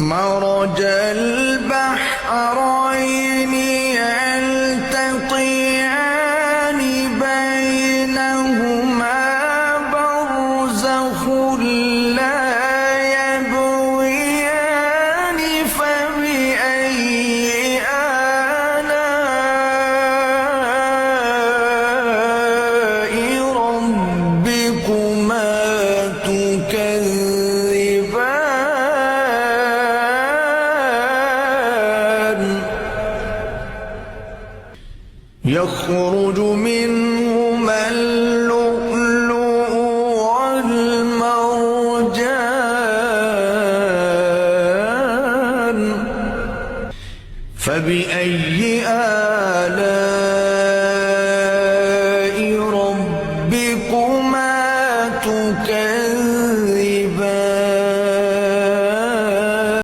مرج البحرين يلتقيان بينهما برزخ لا يبغيان فبأي آلاء ربكما تكذبان يخرج منهما اللؤلؤ والمرجان فبأي آلاء